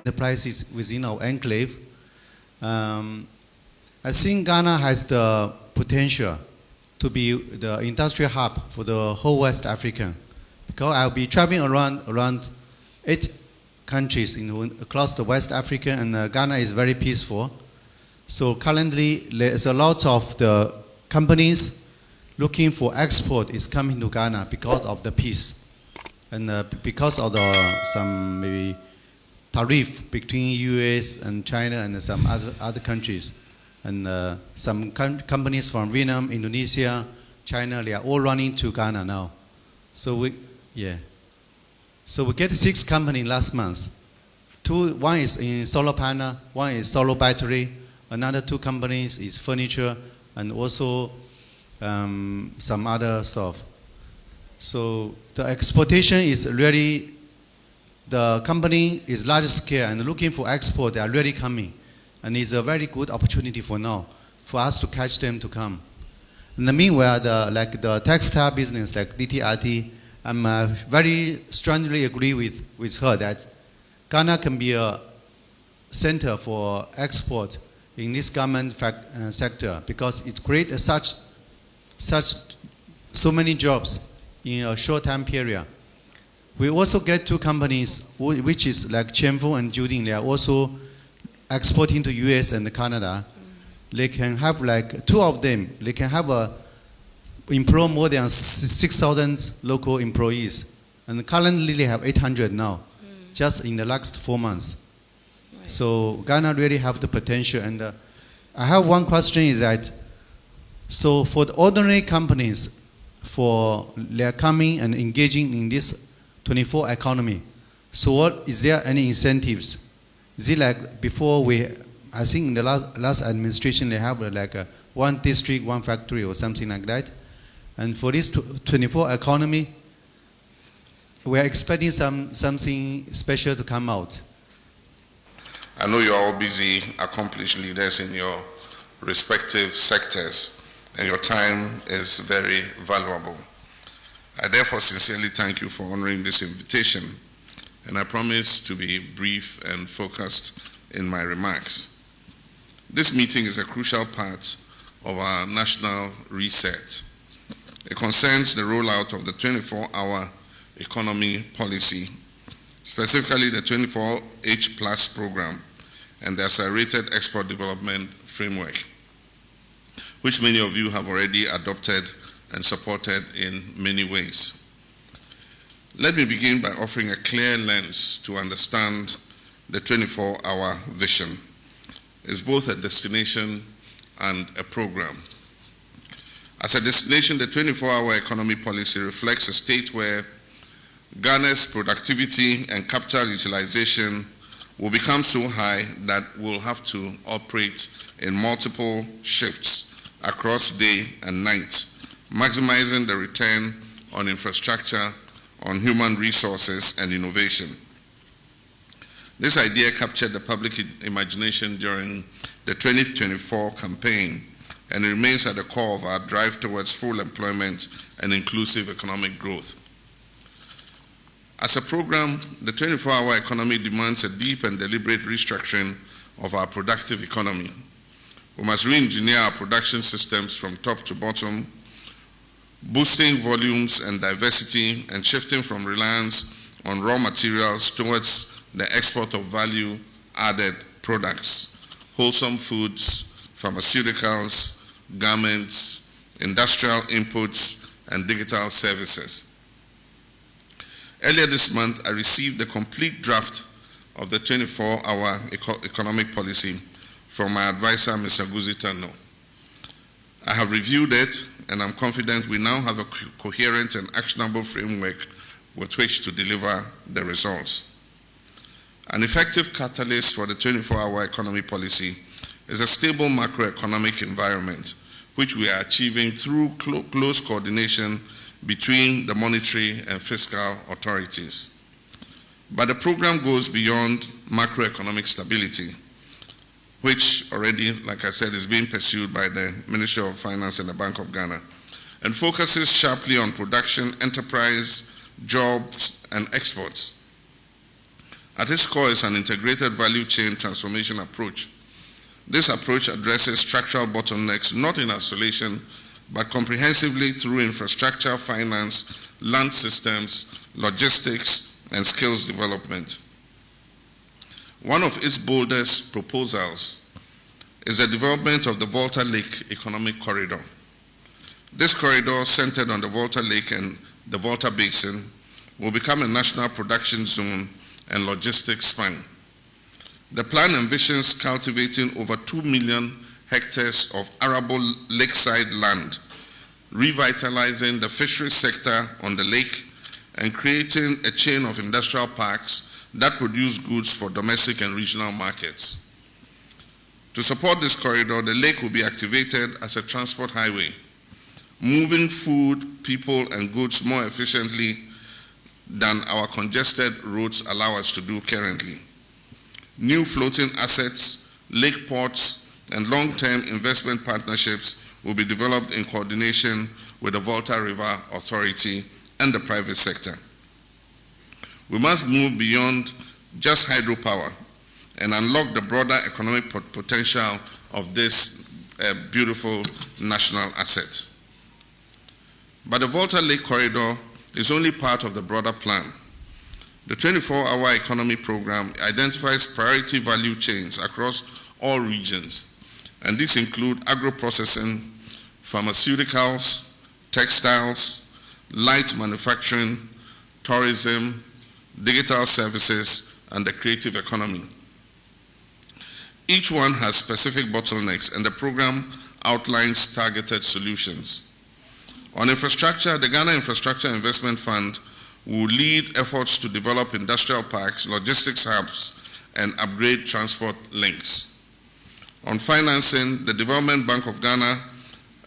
the prices within our enclave. I think Ghana has the potential to be the industrial hub for the whole West Africa, because I'll be traveling around 8 countries across the West Africa, and Ghana is very peaceful. So currently, there's a lot of the companies looking for export is coming to Ghana because of the peace, and because of some maybe tariff between US and China and some other countries. And some companies from Vietnam, Indonesia, China, they are all running to Ghana now. So we get 6 companies last month. One is in solar panel, one is solar battery, another 2 companies is furniture, and also some other stuff. So the exportation is really, the company is large scale and looking for export, they are really coming. And it's a very good opportunity for now, for us to catch them to come. In the meanwhile, the textile business, like DTRT, I'm very strongly agree with her that Ghana can be a center for export in this garment sector, because it creates so many jobs in a short time period. We also get 2 companies, which is like Chenfu and Juding. They are also exporting to US and Canada. They can have like 2 of them. They can have employ more than 6,000 local employees, and currently they have 800 now, just in the last 4 months. Right. So Ghana really have the potential. And I have one question is that, so for the ordinary companies, for they are coming and engaging in this 24 economy, so is there any incentives? Is it like before I think in the last administration they have like one district, one factory or something like that. And for this 24 economy, we are expecting something special to come out. I know you're all busy, accomplished leaders in your respective sectors, and your time is very valuable. I therefore sincerely thank you for honoring this invitation, and I promise to be brief and focused in my remarks. This meeting is a crucial part of our national reset. It concerns the rollout of the 24-hour economy policy, specifically the 24H Plus program and the accelerated export development framework, which many of you have already adopted and supported in many ways. Let me begin by offering a clear lens to understand the 24-hour vision. It's both a destination and a program. As a destination, the 24-hour economy policy reflects a state where Ghana's productivity and capital utilization will become so high that we'll have to operate in multiple shifts across day and night, maximizing the return on infrastructure, on human resources and innovation. This idea captured the public imagination during the 2024 campaign, and it remains at the core of our drive towards full employment and inclusive economic growth. As a program, the 24-hour economy demands a deep and deliberate restructuring of our productive economy. We must re-engineer our production systems from top to bottom, boosting volumes and diversity and shifting from reliance on raw materials towards the export of value-added products, wholesome foods, pharmaceuticals, garments, industrial inputs, and digital services. Earlier this month, I received the complete draft of the 24-hour economic policy from my advisor, Mr. Guzitano. I have reviewed it, and I'm confident we now have a coherent and actionable framework with which to deliver the results. An effective catalyst for the 24-hour economy policy is a stable macroeconomic environment, which we are achieving through close coordination between the monetary and fiscal authorities. But the program goes beyond macroeconomic stability, which already, like I said, is being pursued by the Ministry of Finance and the Bank of Ghana, and focuses sharply on production, enterprise, jobs, and exports. At its core is an integrated value chain transformation approach. This approach addresses structural bottlenecks not in isolation, but comprehensively through infrastructure, finance, land systems, logistics, and skills development. One of its boldest proposals is the development of the Volta Lake Economic Corridor. This corridor, centered on the Volta Lake and the Volta Basin, will become a national production zone and logistics span. The plan envisions cultivating over 2 million hectares of arable lakeside land, revitalizing the fisheries sector on the lake, and creating a chain of industrial parks that produce goods for domestic and regional markets. To support this corridor, the lake will be activated as a transport highway, moving food, people, and goods more efficiently than our congested roads allow us to do currently. New floating assets, lake ports, and long-term investment partnerships will be developed in coordination with the Volta River Authority and the private sector. We must move beyond just hydropower and unlock the broader economic potential of this beautiful national asset. But the Volta Lake Corridor is only part of the broader plan. The 24-hour economy program identifies priority value chains across all regions, and these include agro-processing, pharmaceuticals, textiles, light manufacturing, tourism, digital services, and the creative economy. Each one has specific bottlenecks, and the program outlines targeted solutions. On infrastructure, the Ghana Infrastructure Investment Fund will lead efforts to develop industrial parks, logistics hubs, and upgrade transport links. On financing, the Development Bank of Ghana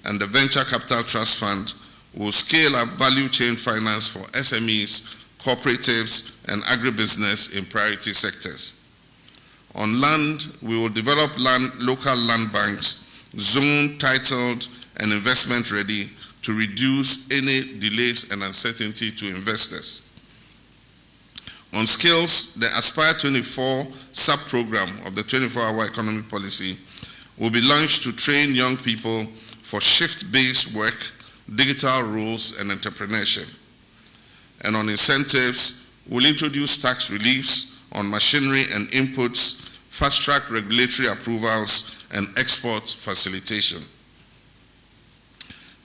and the Venture Capital Trust Fund will scale up value chain finance for SMEs, cooperatives, and agribusiness in priority sectors. On land, we will develop local land banks, zone, titled, and investment ready, to reduce any delays and uncertainty to investors. On skills, the Aspire 24 sub-program of the 24-hour economy policy will be launched to train young people for shift-based work, digital roles, and entrepreneurship. And on incentives, we'll introduce tax reliefs on machinery and inputs, fast-track regulatory approvals, and export facilitation.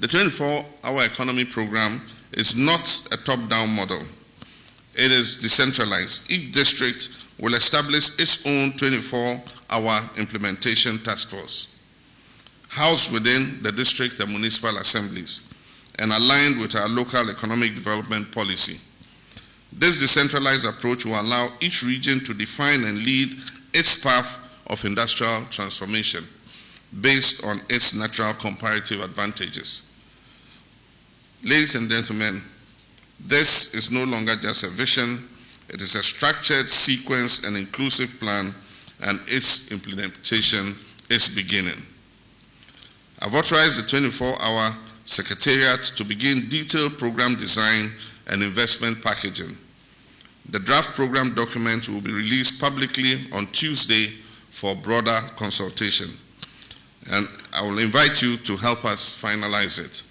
The 24-hour economy program is not a top-down model. It is decentralized. Each district will establish its own 24-hour implementation task force, housed within the district and municipal assemblies, and aligned with our local economic development policy. This decentralized approach will allow each region to define and lead its path of industrial transformation based on its natural comparative advantages. Ladies and gentlemen, this is no longer just a vision, it is a structured, sequenced, and inclusive plan, and its implementation is beginning. I've authorized the 24-hour Secretariat to begin detailed program design and investment packaging. The draft program document will be released publicly on Tuesday for broader consultation, and I will invite you to help us finalize it.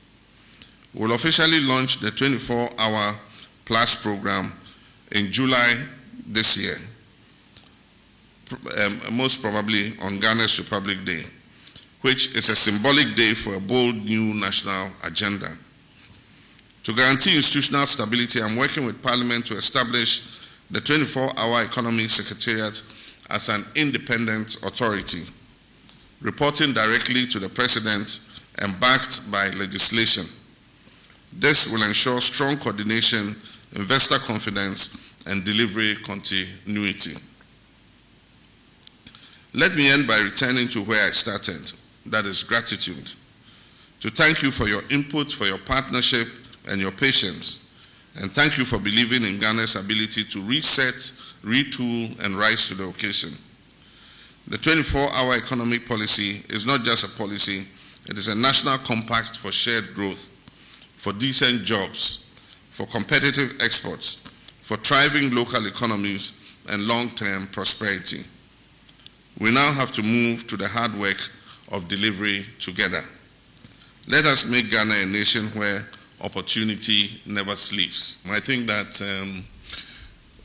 We will officially launch the 24-hour Plus program in July this year, most probably on Ghana's Republic Day, which is a symbolic day for a bold new national agenda. To guarantee institutional stability, I'm working with Parliament to establish the 24-hour Economy Secretariat as an independent authority, reporting directly to the President and backed by legislation. This will ensure strong coordination, investor confidence, and delivery continuity. Let me end by returning to where I started, that is gratitude. To thank you for your input, for your partnership, and your patience. And thank you for believing in Ghana's ability to reset, retool, and rise to the occasion. The 24-hour economic policy is not just a policy, it is a national compact for shared growth, for decent jobs, for competitive exports, for thriving local economies, and long-term prosperity. We now have to move to the hard work of delivery together. Let us make Ghana a nation where opportunity never sleeps. I think that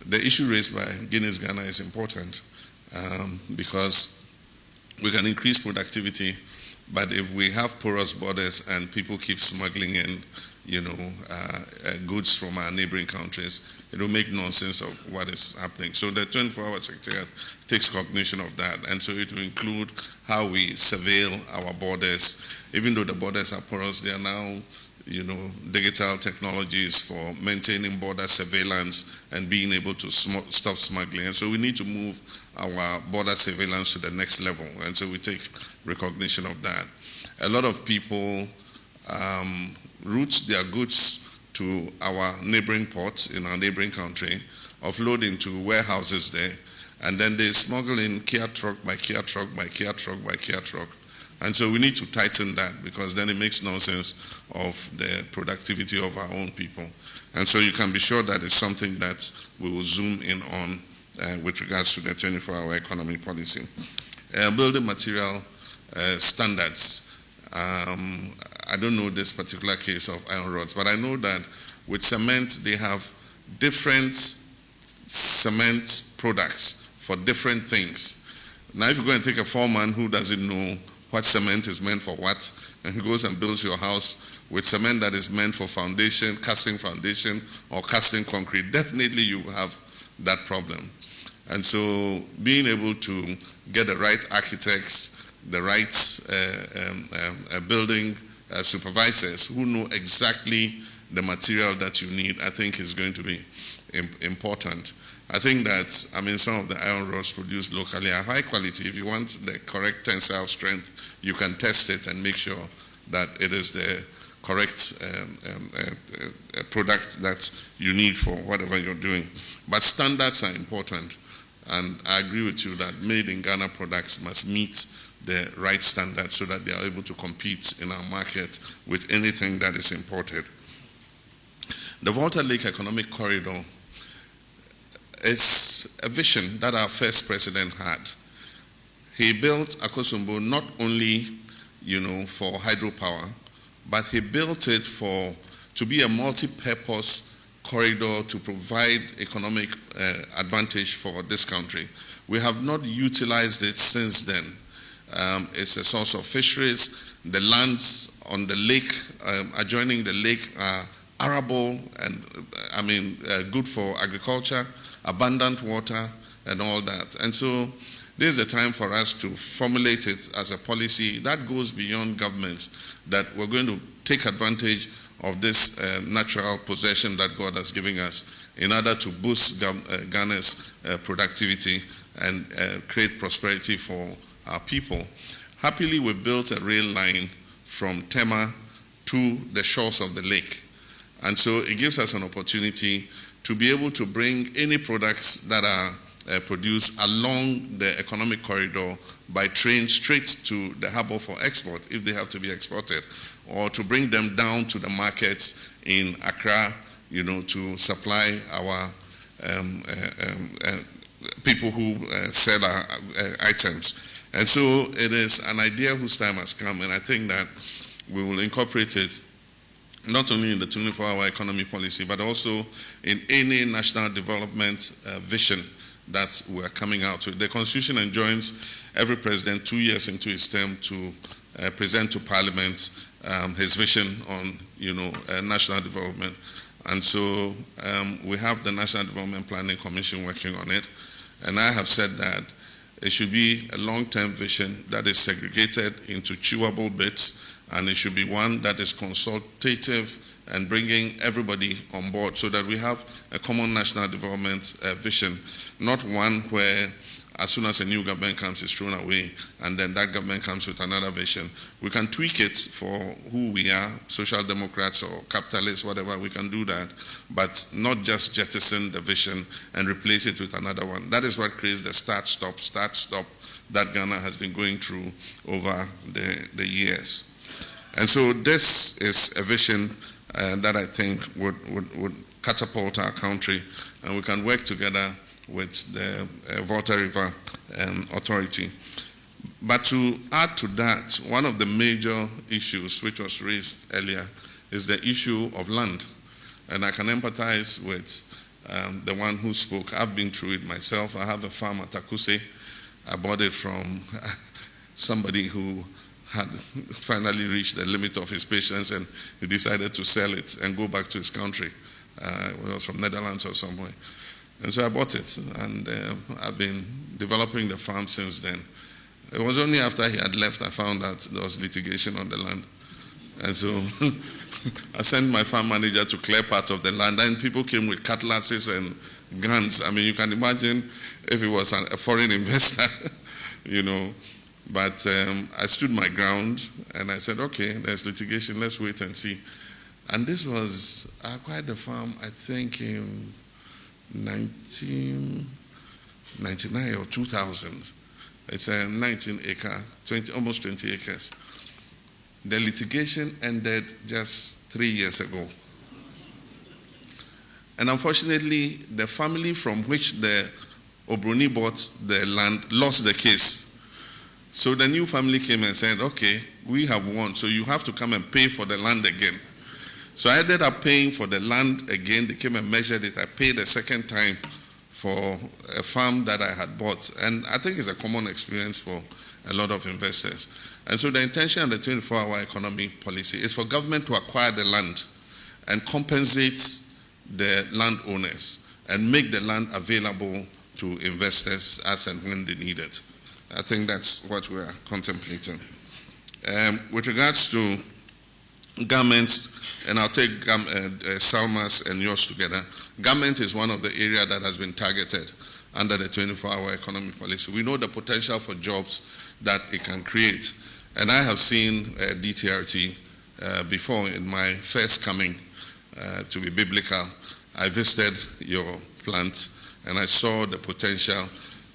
the issue raised by Guinness Ghana is important because we can increase productivity, but if we have porous borders and people keep smuggling in, goods from our neighboring countries, it will make nonsense of what is happening. So the 24-hour Secretariat takes cognition of that, and so it will include how we surveil our borders. Even though the borders are porous, there are now digital technologies for maintaining border surveillance and being able to stop smuggling. And so we need to move our border surveillance to the next level, and so we take recognition of that. A lot of people route their goods to our neighboring ports in our neighboring country, offload into warehouses there, and then they smuggle in Kia truck by Kia truck by Kia truck by Kia truck. And so we need to tighten that, because then it makes nonsense of the productivity of our own people. And so you can be sure that it's something that we will zoom in on with regards to the 24-hour economy policy. Building material standards. I don't know this particular case of iron rods, but I know that with cement, they have different cement products for different things. Now, if you go and take a foreman who doesn't know what cement is meant for what, and he goes and builds your house with cement that is meant for foundation, casting foundation, or casting concrete, definitely you have that problem. And so being able to get the right architects, the right building supervisors who know exactly the material that you need, I think is going to be important. I think that, some of the iron rods produced locally are high quality. If you want the correct tensile strength, you can test it and make sure that it is the correct product that you need for whatever you're doing. But standards are important, and I agree with you that made in Ghana products must meet the right standards so that they are able to compete in our market with anything that is imported. The Volta Lake Economic Corridor is a vision that our first president had. He built Akosombo not only, for hydropower, but he built it to be a multi-purpose corridor to provide economic advantage for this country. We have not utilized it since then. It's a source of fisheries. The lands on the lake, adjoining the lake, are arable and good for agriculture, abundant water, and all that. And so this is a time for us to formulate it as a policy that goes beyond government, that we're going to take advantage of this natural possession that God has given us in order to boost Ghana's productivity and create prosperity for our people. Happily, we built a rail line from Tema to the shores of the lake. And so it gives us an opportunity to be able to bring any products that are produced along the economic corridor by train straight to the harbor for export, if they have to be exported, or to bring them down to the markets in Accra, to supply our people who sell our items. And so it is an idea whose time has come, and I think that we will incorporate it not only in the 24-hour economy policy, but also in any national development vision that we are coming out with. The Constitution enjoins every president 2 years into his term to present to Parliament his vision on national development. And so we have the National Development Planning Commission working on it, and I have said that it should be a long-term vision that is segregated into chewable bits, and it should be one that is consultative and bringing everybody on board so that we have a common national development vision, not one where as soon as a new government comes, it's thrown away, and then that government comes with another vision. We can tweak it for who we are, social democrats or capitalists, whatever, we can do that, but not just jettison the vision and replace it with another one. That is what creates the start-stop that Ghana has been going through over the years. And so this is a vision that I think would catapult our country, and we can work together with the Volta River Authority. But to add to that, one of the major issues which was raised earlier is the issue of land. And I can empathize with the one who spoke. I've been through it myself. I have a farm at Akuse. I bought it from somebody who had finally reached the limit of his patience, and he decided to sell it and go back to his country. It was from Netherlands or somewhere. And so I bought it, and I've been developing the farm since then. It was only after he had left I found out there was litigation on the land. And so I sent my farm manager to clear part of the land, and people came with cutlasses and guns. I mean, you can imagine if it was a foreign investor, you know. But I stood my ground, and I said, okay, there's litigation, let's wait and see. And this was, I acquired the farm, I think, in 1999 or 2000. It's a 19-acre, almost 20 acres. The litigation ended just 3 years ago. And unfortunately, the family from which the Obroni bought the land lost the case. So the new family came and said, okay, we have won, so you have to come and pay for the land again. So I ended up paying for the land again. They came and measured it. I paid a second time for a farm that I had bought. And I think it's a common experience for a lot of investors. And so the intention of the 24-hour economy policy is for government to acquire the land and compensate the landowners and make the land available to investors as and when they need it. I think that's what we are contemplating. With regards to garments, and I'll take Salma's and yours together. Garment is one of the areas that has been targeted under the 24-hour economy policy. We know the potential for jobs that it can create. And I have seen DTRT before in my first coming to be biblical. I visited your plant and I saw the potential.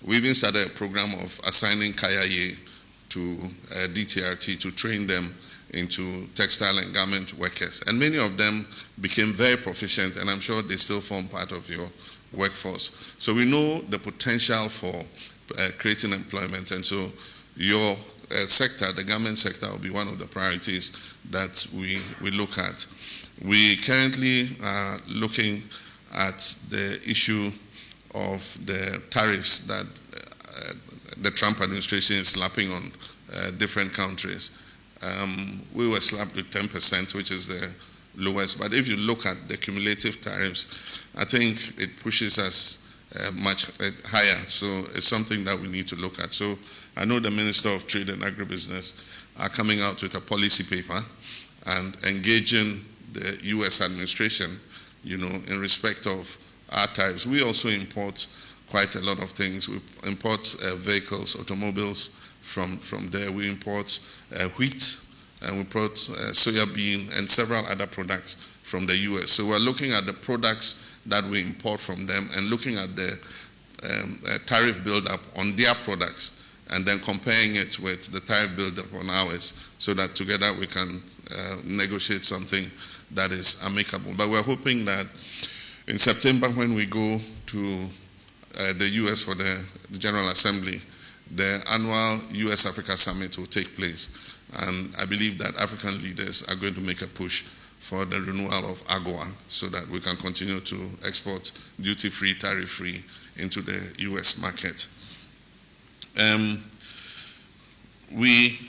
We even started a program of assigning Kayaye to DTRT to train them into textile and garment workers. And many of them became very proficient, and I'm sure they still form part of your workforce. So we know the potential for creating employment, and so your sector, the garment sector, will be one of the priorities that we look at. We currently are looking at the issue of the tariffs that the Trump administration is slapping on different countries. We were slapped with 10%, which is the lowest. But if you look at the cumulative tariffs, I think it pushes us much higher. So it's something that we need to look at. So I know the Minister of Trade and Agribusiness are coming out with a policy paper and engaging the U.S. administration, you know, in respect of our tariffs. We also import quite a lot of things. We import vehicles, automobiles from there. We import wheat, and we import soya bean and several other products from the U.S. So we're looking at the products that we import from them and looking at the tariff buildup on their products and then comparing it with the tariff buildup on ours so that together we can negotiate something that is amicable. But we're hoping that in September, when we go to the U.S. for the General Assembly, the annual U.S.-Africa Summit will take place. And I believe that African leaders are going to make a push for the renewal of AGOA so that we can continue to export duty-free, tariff-free into the U.S. market. We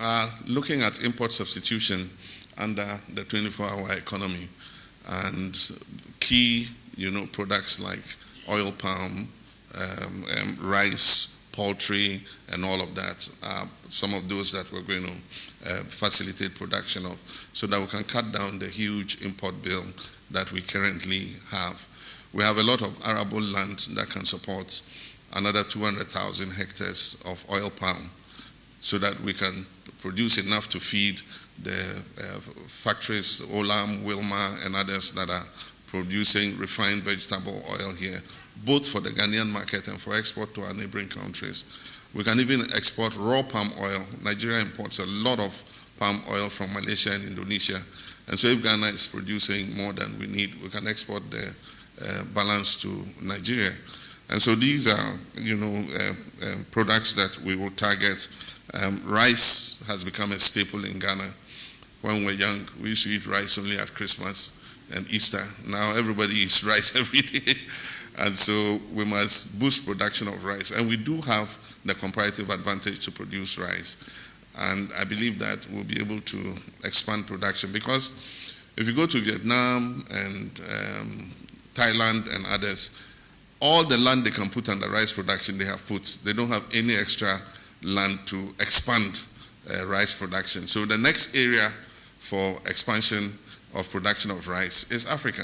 are looking at import substitution under the 24-hour economy, and key, you know, products like oil palm, rice, poultry, and all of that are some of those that we're going to facilitate production of so that we can cut down the huge import bill that we currently have. We have a lot of arable land that can support another 200,000 hectares of oil palm so that we can produce enough to feed the factories, Olam, Wilma, and others that are producing refined vegetable oil here, both for the Ghanaian market and for export to our neighboring countries. We can even export raw palm oil. Nigeria imports a lot of palm oil from Malaysia and Indonesia. And so if Ghana is producing more than we need, we can export the balance to Nigeria. And so these are, products that we will target. Rice has become a staple in Ghana. When we were young, we used to eat rice only at Christmas and Easter. Now everybody eats rice every day. And so we must boost production of rice. And we do have the comparative advantage to produce rice. And I believe that we'll be able to expand production, because if you go to Vietnam and Thailand and others, all the land they can put under rice production they have put. They don't have any extra land to expand rice production. So the next area for expansion of production of rice is Africa.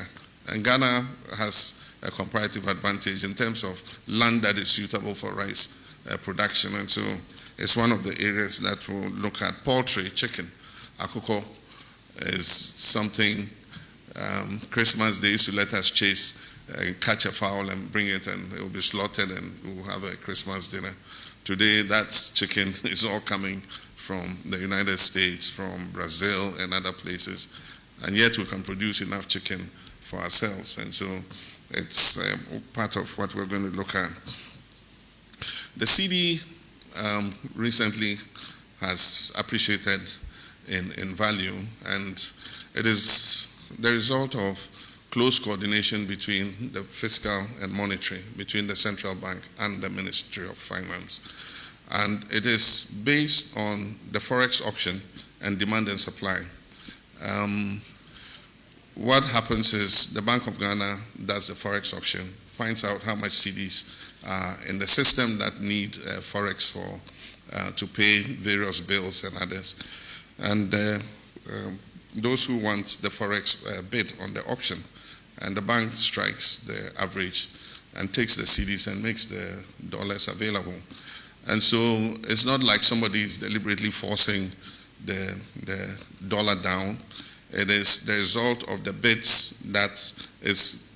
And Ghana has a comparative advantage in terms of land that is suitable for rice production. And so it's one of the areas that we'll look at. Poultry, chicken, akoko is something. Christmas, they used to let us chase, catch a fowl and bring it, and it will be slaughtered and we'll have a Christmas dinner. Today, that's chicken is all coming from the United States, from Brazil and other places. And yet we can produce enough chicken for ourselves. And so it's part of what we're going to look at. The CD recently has appreciated in value, and it is the result of close coordination between the fiscal and monetary, between the central bank and the Ministry of Finance. And it is based on the forex auction and demand and supply. What happens is the Bank of Ghana does the forex auction, finds out how much CDs are in the system that need forex for to pay various bills and others. And those who want the forex bid on the auction, and the bank strikes the average and takes the CDs and makes the dollars available. And so it's not like somebody is deliberately forcing the dollar down. It is the result of the bids that is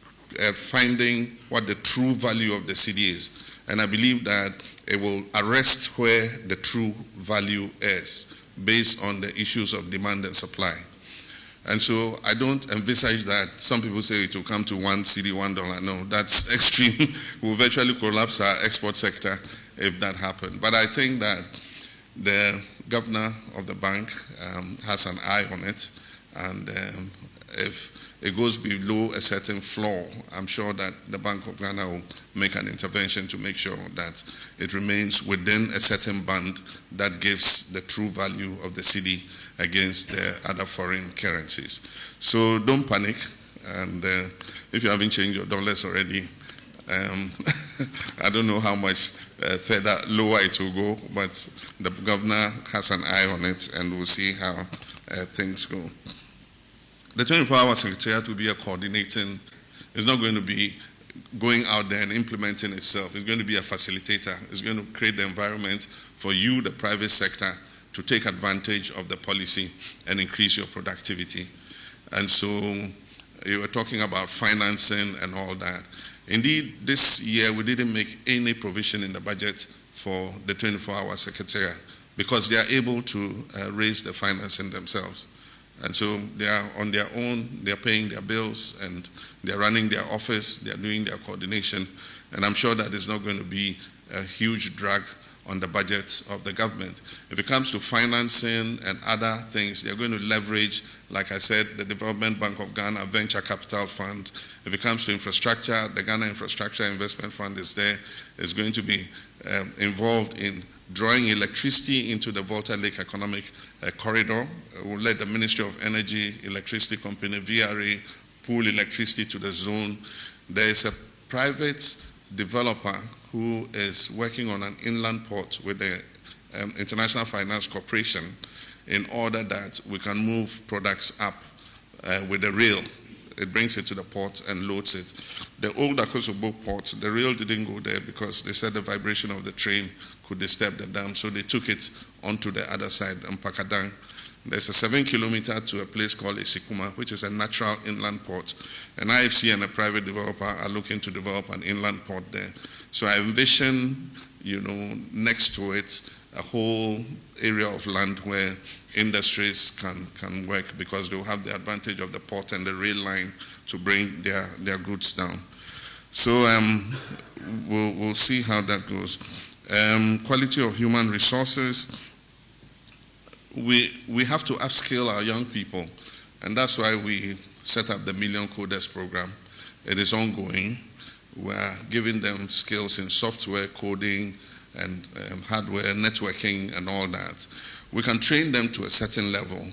finding what the true value of the CD is. And I believe that it will arrest where the true value is based on the issues of demand and supply. And so I don't envisage that some people say it will come to one CD, $1. No, that's extreme. We'll virtually collapse our export sector if that happened. But I think that the governor of the bank has an eye on it. And if it goes below a certain floor, I'm sure that the Bank of Ghana will make an intervention to make sure that it remains within a certain band that gives the true value of the CD against the other foreign currencies. So don't panic, and if you haven't changed your dollars already, I don't know how much further lower it will go, but the governor has an eye on it, and we'll see how things go. The 24-hour secretariat will be a coordinating. It's not going to be going out there and implementing itself. It's going to be a facilitator. It's going to create the environment for you, the private sector, to take advantage of the policy and increase your productivity. And so you were talking about financing and all that. Indeed, this year we didn't make any provision in the budget for the 24-hour secretariat because they are able to raise the financing themselves. And so they are on their own, they're paying their bills, and they're running their office, they're doing their coordination. And I'm sure that it's not going to be a huge drag on the budgets of the government. If it comes to financing and other things, they're going to leverage, like I said, the Development Bank of Ghana Venture Capital Fund. If it comes to infrastructure, the Ghana Infrastructure Investment Fund is there. It's going to be involved in drawing electricity into the Volta Lake economic corridor. We'll let the Ministry of Energy, Electricity Company, VRA, pool electricity to the zone. There is a private developer who is working on an inland port with the International Finance Corporation in order that we can move products up with the rail. It brings it to the port and loads it. The old Akosobo port, the rail didn't go there because they said the vibration of the train could disturb the dam, so they took it onto the other side, Mpakadang. There's a 7-kilometer to a place called Esikuma, which is a natural inland port. An IFC and a private developer are looking to develop an inland port there. So I envision, next to it, a whole area of land where industries can work because they'll have the advantage of the port and the rail line to bring their goods down. So we'll see how that goes. Quality of human resources. We have to upskill our young people, and that's why we set up the Million Coders program. It is ongoing. We're giving them skills in software, coding, and hardware, networking, and all that. We can train them to a certain level,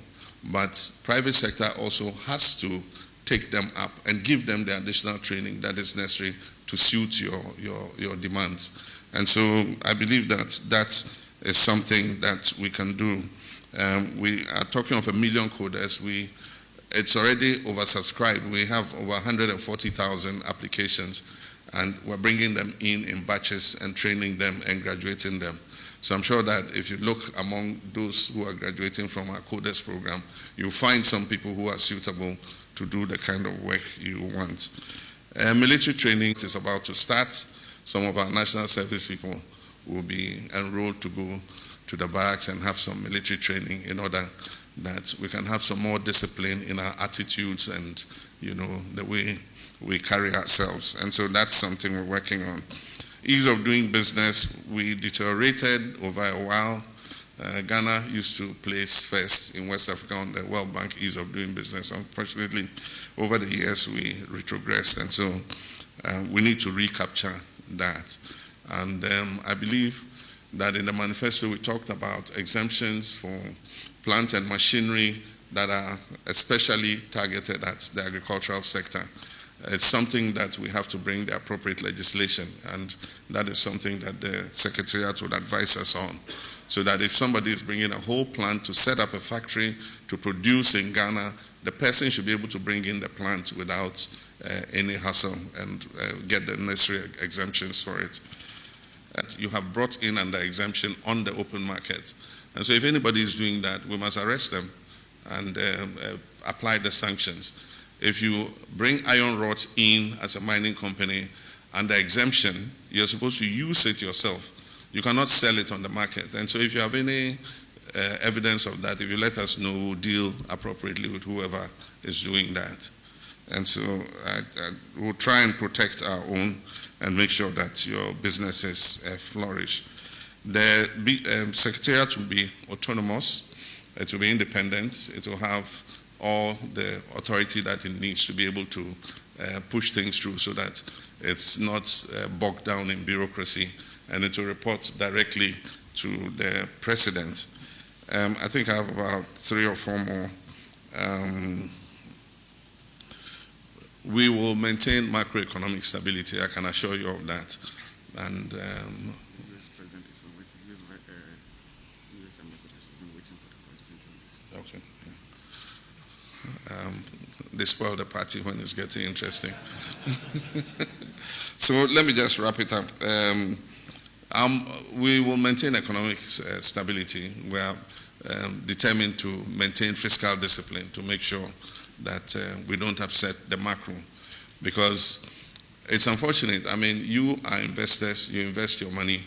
but private sector also has to take them up and give them the additional training that is necessary to suit your demands. And so I believe that is something that we can do. We are talking of 1 million coders. It's already oversubscribed. We have over 140,000 applications, and we're bringing them in batches and training them and graduating them. So I'm sure that if you look among those who are graduating from our coders program, you'll find some people who are suitable to do the kind of work you want. Military training is about to start. Some of our national service people will be enrolled to go to the barracks and have some military training in order that we can have some more discipline in our attitudes and, the way we carry ourselves. And so that's something we're working on. Ease of doing business, we deteriorated over a while. Ghana used to place first in West Africa on the World Bank ease of doing business. Unfortunately, over the years, we retrogressed, and so we need to recapture that. And I believe that in the manifesto we talked about exemptions for plant and machinery that are especially targeted at the agricultural sector. It's something that we have to bring the appropriate legislation, and that is something that the Secretariat would advise us on. So that if somebody is bringing a whole plant to set up a factory to produce in Ghana, the person should be able to bring in the plant without any hassle and get the necessary exemptions for it. And you have brought in under exemption on the open market. And so if anybody is doing that, we must arrest them and apply the sanctions. If you bring iron rods in as a mining company under exemption, you're supposed to use it yourself. You cannot sell it on the market. And so if you have any evidence of that, if you let us know, we'll deal appropriately with whoever is doing that. And so we'll try and protect our own and make sure that your businesses flourish. The Secretariat will be autonomous. It will be independent. It will have all the authority that it needs to be able to push things through so that it's not bogged down in bureaucracy, and it will report directly to the President. I think I have about 3 or 4 more. We will maintain macroeconomic stability, I can assure you of that. And okay. They spoil the party when it's getting interesting. So let me just wrap it up. We will maintain economic stability. We are determined to maintain fiscal discipline to make sure that we don't upset the macro, because it's unfortunate. I mean, you are investors, you invest your money,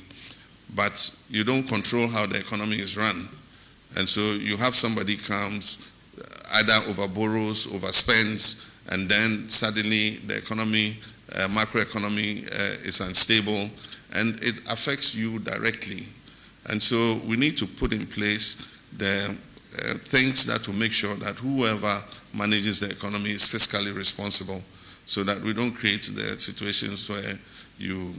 but you don't control how the economy is run. And so you have somebody comes, either overborrows, overspends, and then suddenly the economy, macroeconomy is unstable, and it affects you directly. And so we need to put in place the things that will make sure that whoever manages the economy is fiscally responsible, so that we don't create the situations where you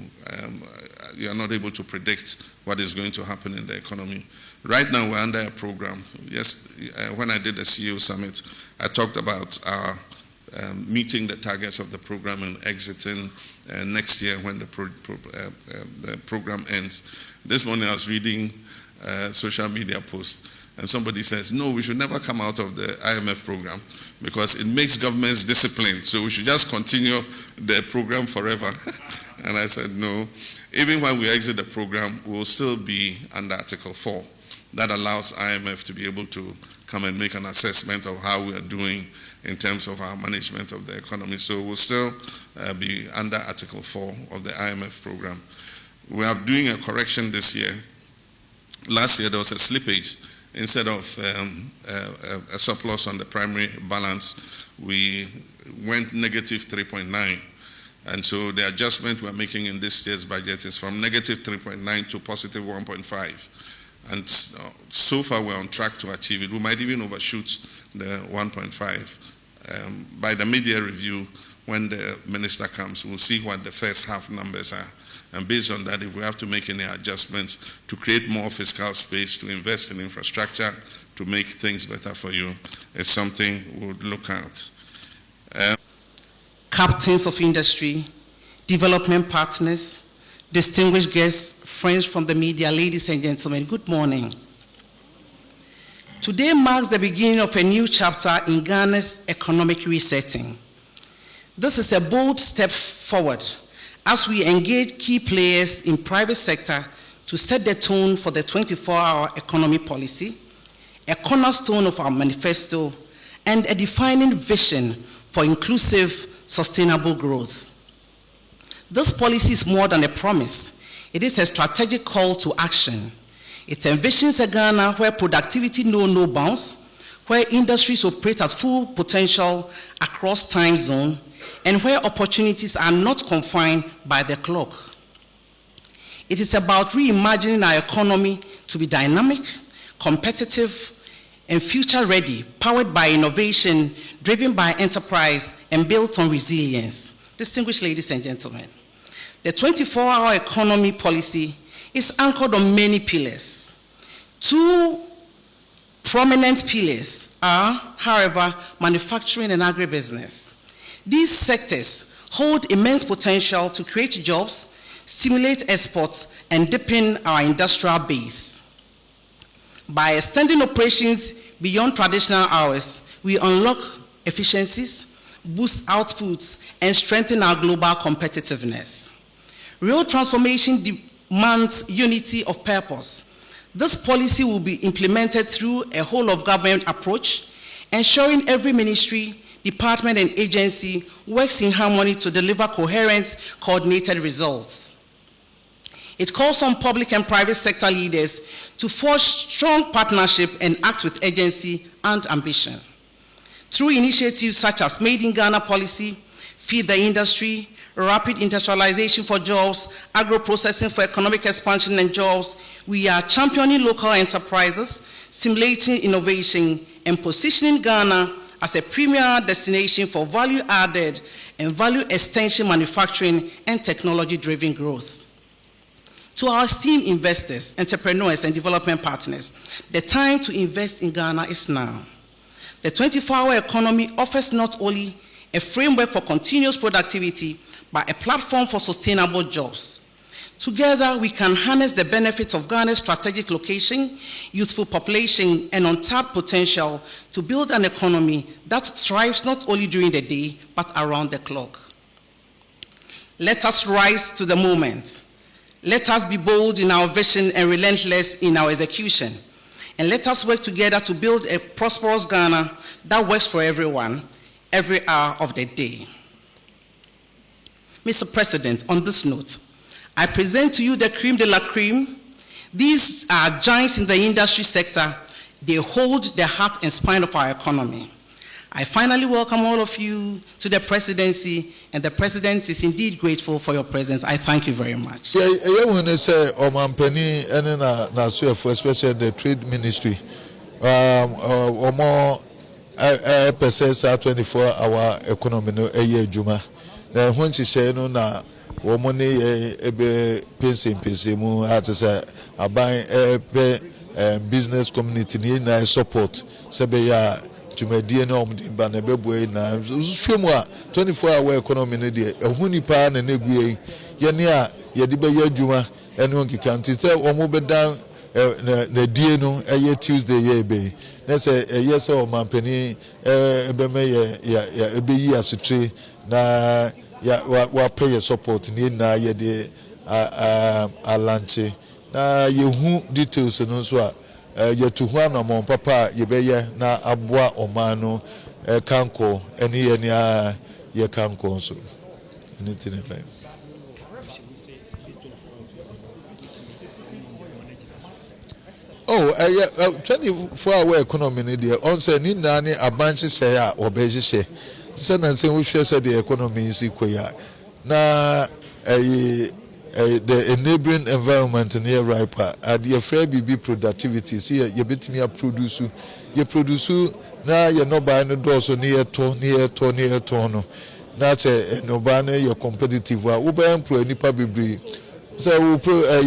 are not able to predict what is going to happen in the economy. Right now we're under a program. Yes, when I did the CEO summit, I talked about our meeting the targets of the program and exiting next year when the program ends. This morning I was reading social media posts, and somebody says, no, we should never come out of the IMF program because it makes governments disciplined, so we should just continue the program forever. And I said, no, even when we exit the program, we will still be under Article 4. That allows IMF to be able to come and make an assessment of how we are doing in terms of our management of the economy. So we'll still be under Article 4 of the IMF program. We are doing a correction this year. Last year there was a slippage. Instead of a surplus on the primary balance, we went negative 3.9. And so the adjustment we're making in this year's budget is from negative 3.9 to positive 1.5. And so far we're on track to achieve it. We might even overshoot the 1.5. By the media review, when the minister comes, we'll see what the first half numbers are. And based on that, if we have to make any adjustments to create more fiscal space, to invest in infrastructure, to make things better for you, it's something we'll look at. Captains of industry, development partners, distinguished guests, friends from the media, ladies and gentlemen, good morning. Today marks the beginning of a new chapter in Ghana's economic resetting. This is a bold step forward as we engage key players in private sector to set the tone for the 24-hour economy policy, a cornerstone of our manifesto, and a defining vision for inclusive, sustainable growth. This policy is more than a promise. It is a strategic call to action. It envisions a Ghana where productivity knows no bounds, where industries operate at full potential across time zone, and where opportunities are not confined by the clock. It is about reimagining our economy to be dynamic, competitive, and future-ready, powered by innovation, driven by enterprise, and built on resilience. Distinguished ladies and gentlemen, the 24-hour economy policy is anchored on many pillars. Two prominent pillars are, however, manufacturing and agribusiness. These sectors hold immense potential to create jobs, stimulate exports, and deepen our industrial base. By extending operations beyond traditional hours, we unlock efficiencies, boost outputs, and strengthen our global competitiveness. Real transformation demands unity of purpose. This policy will be implemented through a whole-of-government approach, ensuring every ministry, department, and agency works in harmony to deliver coherent, coordinated results. It calls on public and private sector leaders to forge strong partnership and act with agency and ambition. Through initiatives such as Made in Ghana policy, Feed the Industry, Rapid Industrialization for Jobs, Agro-Processing for Economic Expansion and Jobs, we are championing local enterprises, stimulating innovation, and positioning Ghana as a premier destination for value-added and value-extension manufacturing and technology-driven growth. To our esteemed investors, entrepreneurs, and development partners, the time to invest in Ghana is now. The 24-hour economy offers not only a framework for continuous productivity, but a platform for sustainable jobs. Together, we can harness the benefits of Ghana's strategic location, youthful population, and untapped potential to build an economy that thrives not only during the day, but around the clock. Let us rise to the moment. Let us be bold in our vision and relentless in our execution. And let us work together to build a prosperous Ghana that works for everyone, every hour of the day. Mr. President, on this note, I present to you the creme de la creme. These are giants in the industry sector. They hold the heart and spine of our economy. I finally welcome all of you to the presidency, and the president is indeed grateful for your presence. I thank you very much. Especially the trade ministry, 24-hour economy no juma. When she said no na woman ebe pensi mu atisa aban business community ni na support sebe ya jumedie na omdi ba na bebue na hwemu a 24-hour economy no de ehuni pa na negue ye ne a ye de be ya juma ene onkika ntite omo bedan na die no eye Tuesday ye be na say yes o mampani ebe me ya ebe yi asutre na ya wa pay your support ni na ye de alanche na ye hu details no so a ye to hu anamon papa ye be ye na aboa omano kanko eni ye ni ye kanko so anything like oh 24-hour economy ni there on say ni na ni abanche say a obeje say say na say we share say the economy is equal na the enabling environment near riper at the afraid be productivity see you bit me a produce na you no buy no door so near to no na say no buy your competitive we be employ nipa bebre so we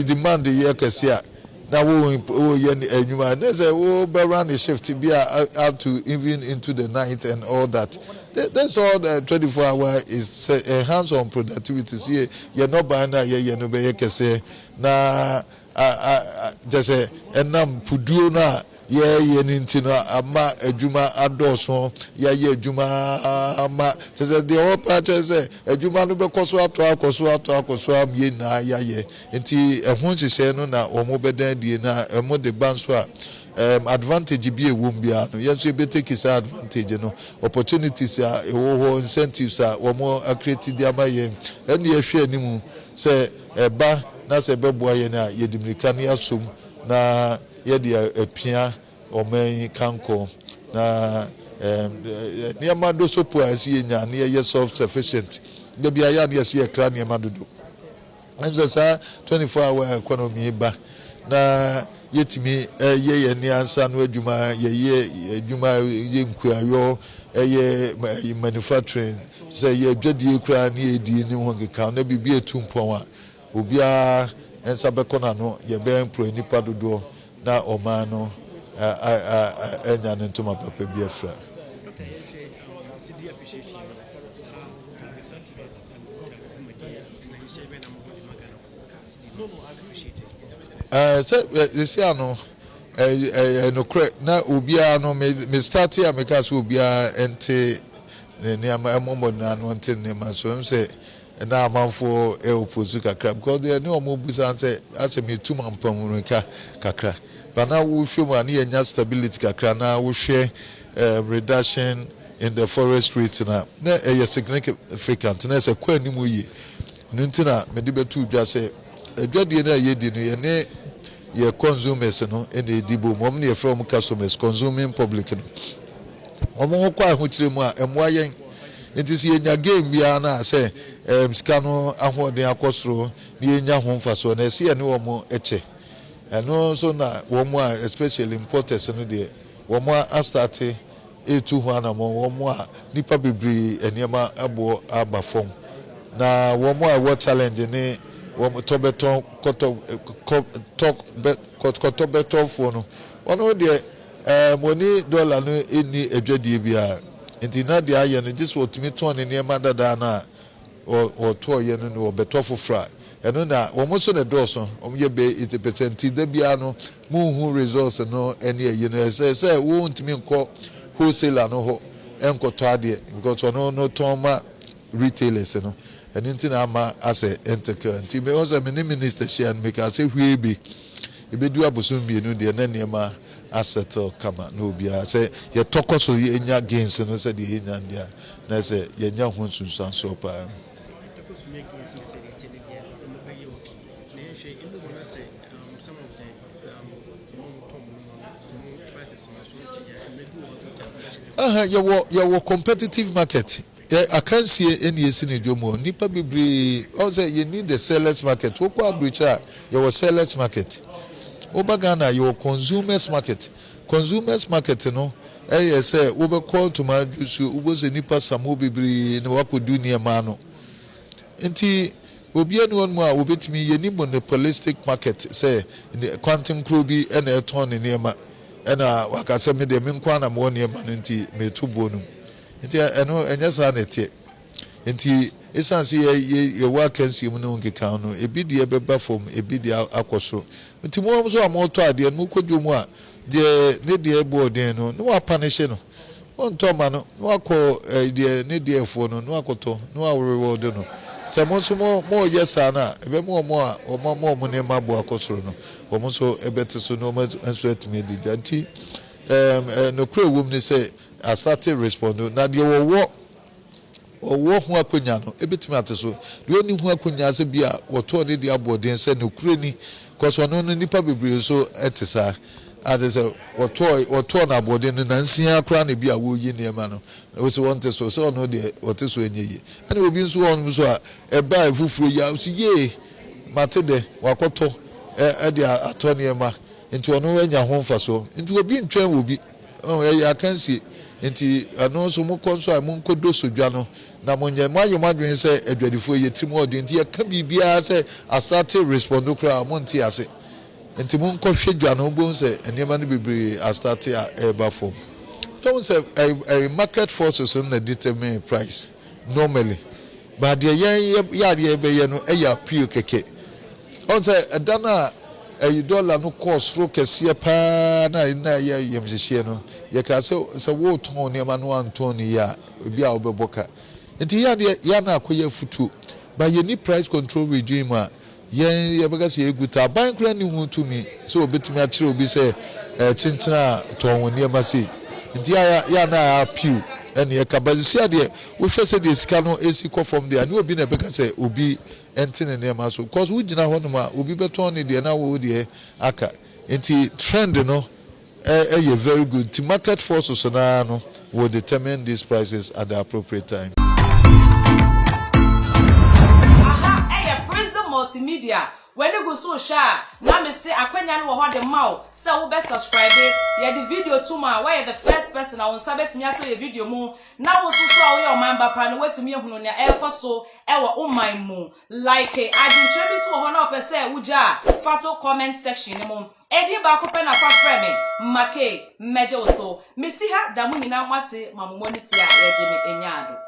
demand the year kesia na we enuma na say we be run the shift be out to even into the night and all that. That's all the 24-hour is hands-on productivity. See, you're not buying that, you're no be say na just say and nam pudu na ye nintino ama ejuma adoso ye ejuma ama say the whole part say ejuma no be koso ato am ye na ye nti ehun hye no na omo bedan die na emo de banso a advantage be a wumbia no yes we be take his advantage no opportunities are incentives are more create the amaye and ye hwe animu say eba na say beboa ye na ye dimrika na asum na ye de apia oman kanko na niama do so po asi nya na ye self sufficient de bia ya na ye kra niama dodo and say 24-hour economy ba na yetimi ye ni ansa no adwuma ye adwuma ye nkuayo ye manufacturing say ye dwedie kura na edi ni ho keka na bibia etumpon a obia ensa bekona no ye be employ nipa dodo na oman no enya ne ntoma papa bi afra. They say no correct na ubia no me start here me ka so ubia ente ne amamo na no ente ne ma so say na amanfo opposite kakra because they no mo busa say as me too mampam kakra but now we feel na nya stability kakra na we share reduction in the forest rate na significant na say kwa ni mo yi ntina me de betu dwa say adwadie na ye di no ye ne ye consumers no and edibo mom ne from customers consuming public no omo kwa ahokire mu a emwa yen ntisi enya game bia na say ska no ahoden akosoro ne enya ho mfaso na se ye ne omo eche eno so na omo a especially importers no de omo a start etu ho na omo a nipa bebre eniema abo aba form na omo a what challenge ne tobeton kotobeton for no ono de money dollar no eni edwadie bia enti na de aye no just otimi ton ne niema dada na o to ye no no beto fofra eno na wo mo so ne doso o ye be 80% de bia no mu hu results no eni ye no say wo ntimi nko wholesaler no ho enkoto ade because ono no ton ma retailers no and anything ama as a enter nti me also me minister share and make say hwe be ebedu abosom bi no de na niema assettle kama no bia say ye tokoso ye nya gains no say de nya ndia na say ye nya ho sunsan so pa your competitive market. I can't see any in Jomo. Nipa bibri. Also, you need the sellers market. Woko abricha, your sellers market. Obagana, your consumers market. Consumers market, you know. Say, over call to my juice, was a nipa samu bibri, no wako do near mano. Enti, Obian one more, obit me, ye monopolistic market, say, in the quantum clubby and a ton in Yama. And wakasemi de minkwana mo near manenti, me two bonum. Nti eno enya sanete nti esanse ye work and see mu no nkeka no ebi de beba form ebi de akoso nti mo so amoto ade no kodwo mu a de ne de ebo den no no apanish no on to ma no no akọ de ne de efo no no akoto no awreword no se mo so mo yesa na ebe mo a mo ne mabo akoso no mo so ebete so no enso etime di nti no kure wom ni say I started responding. Now the wo hu akonya no ebetimi ateso. The only hu akonya se bia wo to ne dia body say no kure ni cause ono no nipa bebre so etesa. as I say or na body no nansia kra na bi a wo yi niema no we say want so no de what so enye and obi nso on so a e ba efufuro ya si ye mate de wakoto e de ato niema nti ono anya ho mfa so nti obi ntwen obi I can see nti ano so mo konso a mo nkodo sodwa no na mo nya mo aye mo adwen se adwadifo ye timo odi nti e ka bibia se a start respond kra mo nti ase nti mo nkofie dwa no bo se eniema no bebre a start a eba form so say a market forces in the determine price normally but the ye be ye no e ya pure keke on say dana a dollar no cost ro kese pa na ye yemhye no ye ka se wo ton ne ma no anton ni ya obi a obeboka nti ya na akoye futu but ye ni price control regime a ye bega se eguta ban kra ni hu to me so obetimi a kire obi se chinchina ton woni ma se nti ya na appeal and ye ka bazisia de we face de sika no esiko from there ni obi na bega se obi entine ne ma so cause we gina ho no ma obi beton ni de na wo de aka nti trend no very good. The market forces no will determine these prices at the appropriate time. PRIZM Multimedia. When you go so share, now me say akwenya no ho de maw, say wo be subscribe, ye the video to ma, why the first person I won sabet me aso ye video mu, na wo so so a we o man ba pa no wetumi ehunu ne ekoso e wo o man mu. Like adintre bi so ho na opese wuja, fato comment section mu. Edi ba ko pe na fa frame make meje so. Me si ha da mu nyina mwase mamumoni tia ye je me enyado.